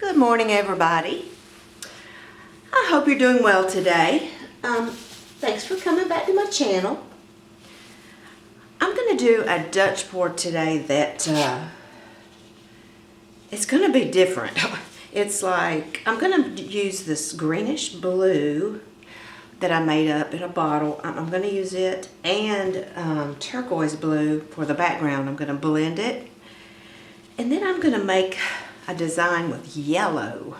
Good morning, everybody. I hope you're doing well today. Thanks for coming back to my channel. I'm going to do a Dutch pour today that it's going to be different. It's like, I'm going to use this Greenish Blue that I made up in a bottle. I'm going to use it, and Turquoise Blue for the background. I'm going to blend it. And then I'm going to make a design with yellow,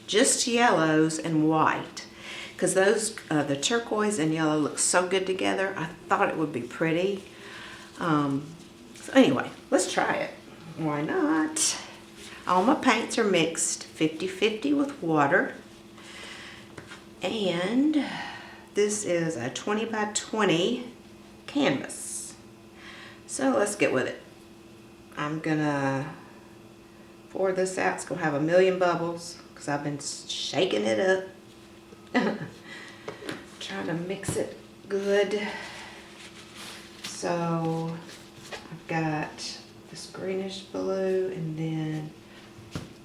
just yellows and white, because those the turquoise and yellow look so good together. I thought it would be pretty. So anyway, let's try it. Why not? All my paints are mixed 50-50 with water, and this is a 20 by 20 canvas. So let's get with it. I'm gonna pour this out. It's gonna have a million bubbles because I've been shaking it up. Trying to mix it good. So I've got this Greenish Blue, and then,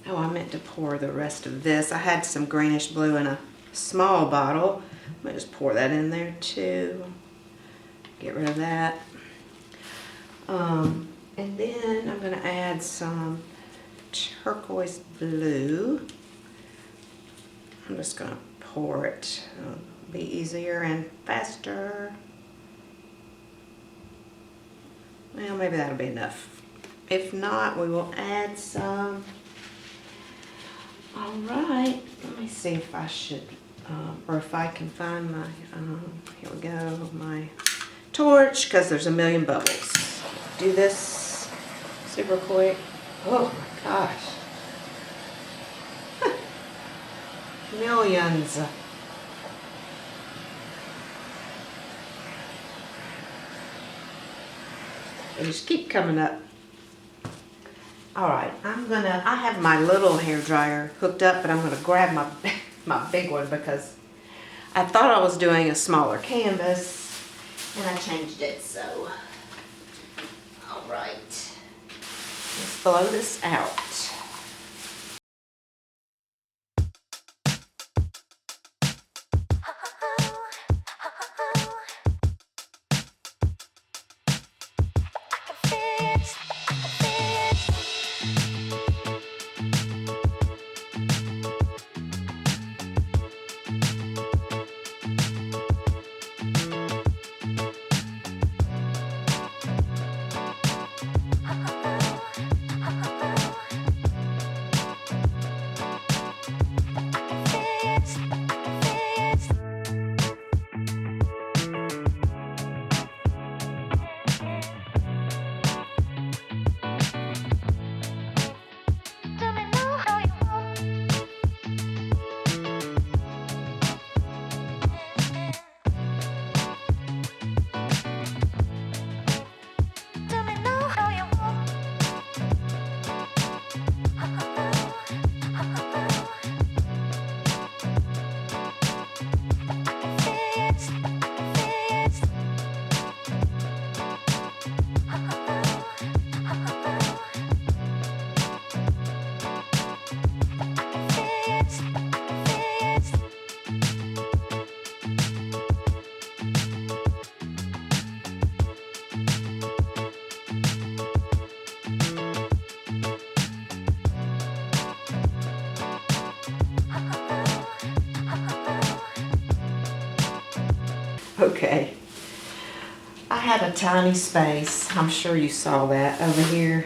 oh, I meant to pour the rest of this. I had some Greenish Blue in a small bottle. I'm gonna just pour that in there too. Get rid of that. And then I'm gonna add some Turquoise Blue. I'm just gonna pour it. It'll be easier and faster. Well, maybe that'll be enough. If not, we will add some. All right, let me see if I should, or if I can find my, here we go, my torch, because there's a million bubbles. Do this super quick. Oh my gosh. Millions. They just keep coming up. All right, I have my little hair dryer hooked up, but I'm gonna grab my big one because I thought I was doing a smaller canvas and I changed it, so. All right, let's blow this out. Okay, I had a tiny space, I'm sure you saw that over here,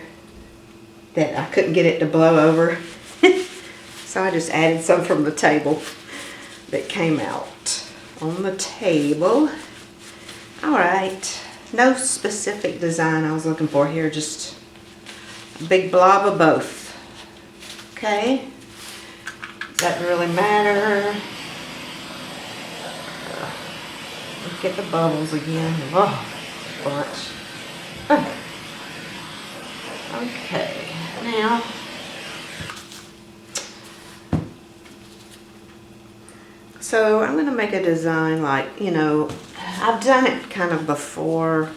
that I couldn't get it to blow over. So I just added some from the table that came out on the table. All right, no specific design I was looking for here, just a big blob of both. Okay, doesn't really matter. Get the bubbles again. Oh, bunch. Okay, now so I'm gonna make a design like, you know, I've done it kind of before.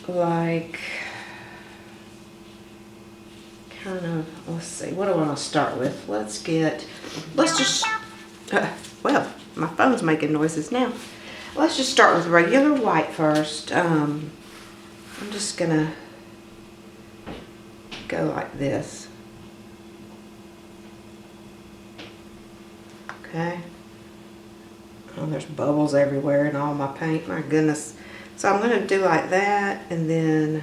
Like kind of, let's see, what do I want to start with? Let's just, well, my phone's making noises now. Let's just start with regular white first. I'm just gonna go like this. Okay. Oh, there's bubbles everywhere in all my paint, my goodness. So I'm gonna do like that, and then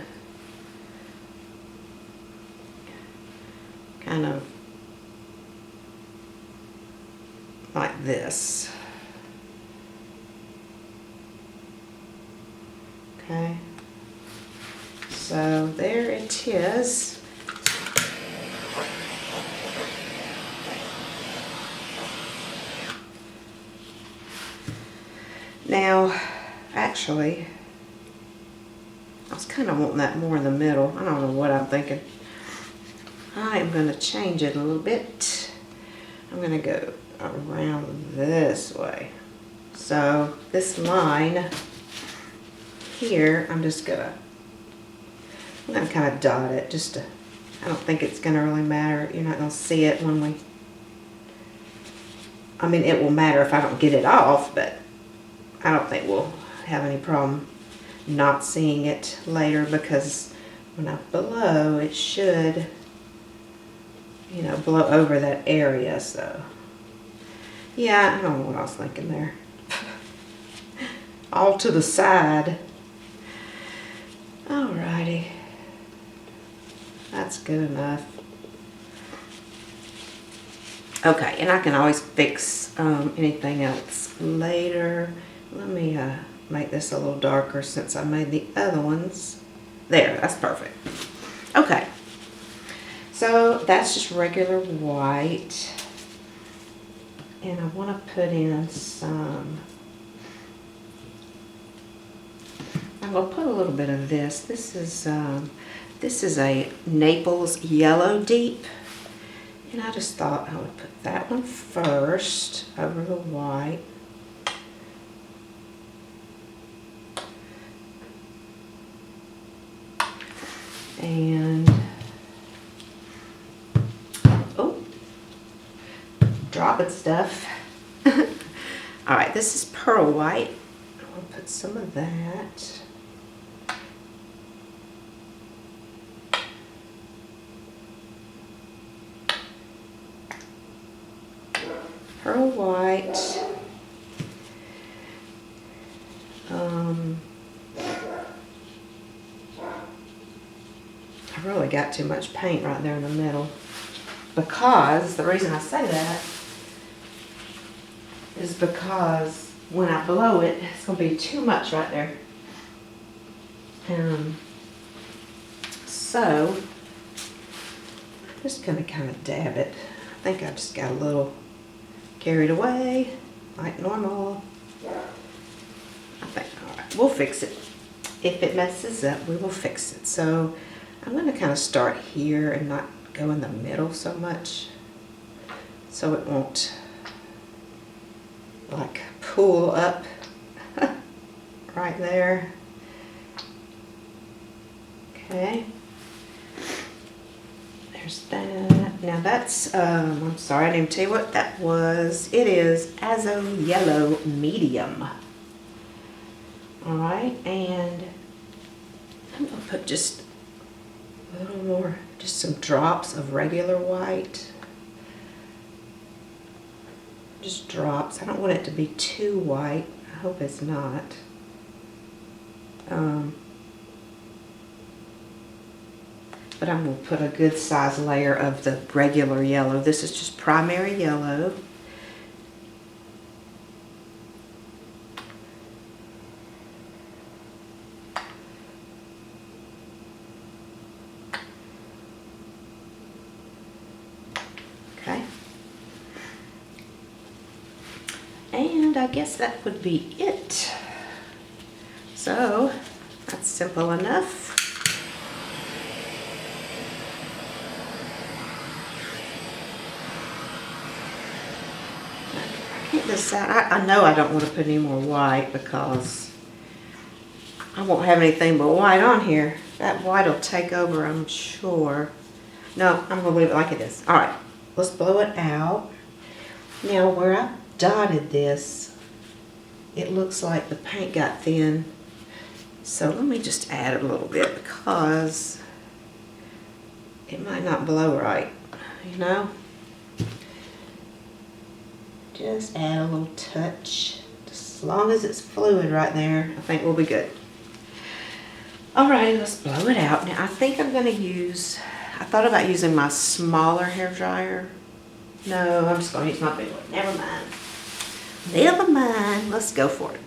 kind of like this. Okay. So there it is. Now, actually, I was kind of wanting that more in the middle. I don't know what I'm thinking. I am going to change it a little bit. I'm going to go around this way. So this line here, I'm gonna kind of dot it just to, I don't think it's going to really matter. You're not going to see it when we, I mean, it will matter if I don't get it off, but I don't think we'll have any problem not seeing it later, because when I blow, it should, you know, blow over that area. So yeah, I don't know what I was thinking there. All to the side. Alrighty, that's good enough. Okay, and I can always fix anything else later. Let me make this a little darker since I made the other ones. There, that's perfect. Okay, so that's just regular white. And I want to put in some, I'm going to put a little bit of this. This is a Naples Yellow Deep. And I just thought I would put that one first over the white. And, oh, dropping stuff. All right, this is pearl white. I'll put some of that. Pearl white. I really got too much paint right there in the middle, because the reason I say that is because when I blow it, it's going to be too much right there. So I'm just going to kind of dab it. I think I just got a little carried away, like normal. I think, all right, we'll fix it. If it messes up, we will fix it. So I'm going to kind of start here and not go in the middle so much, so it won't like pool up right there. Okay, there's that. Now that's, I'm sorry, I didn't even tell you what that was. It is Azo Yellow Medium. All right, and I'm going to put just a little more, just some drops of regular white. Just drops. I don't want it to be too white. I hope it's not. But I'm going to put a good size layer of the regular yellow. This is just primary yellow. Okay. And I guess that would be it. So that's simple enough. I know I don't want to put any more white because I won't have anything but white on here. That white will take over, I'm sure. No, I'm gonna leave it like it is. All right, let's blow it out. Now where I dotted this, it looks like the paint got thin. So let me just add a little bit because it might not blow right, you know? Just add a little touch. Just as long as it's fluid right there, I think we'll be good. Alrighty, let's blow it out. Now I think I'm gonna use, I thought about using my smaller hair dryer. No, I'm just gonna use my big one. Never mind. Never mind, let's go for it.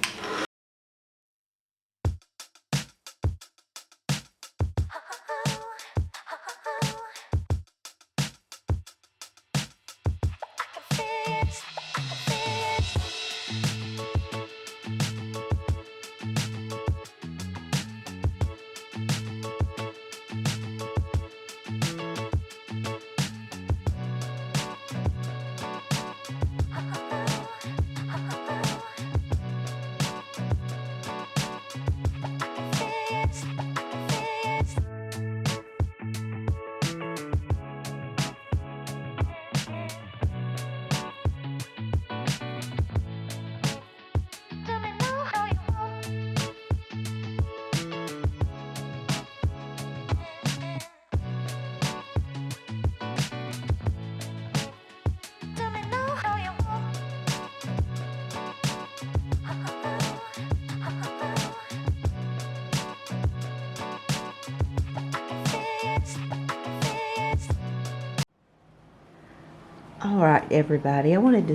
All right, everybody, I wanted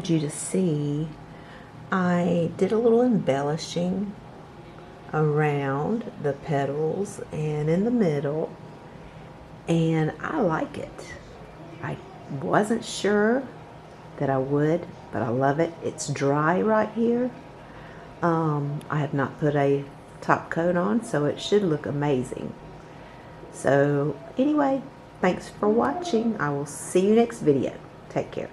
you to see I did a little embellishing around the petals and in the middle, and I like it. I wasn't sure that I would, but I love it. It's dry right here. I have not put a top coat on, so it should look amazing. So anyway, thanks for watching. I will see you next video. Take care.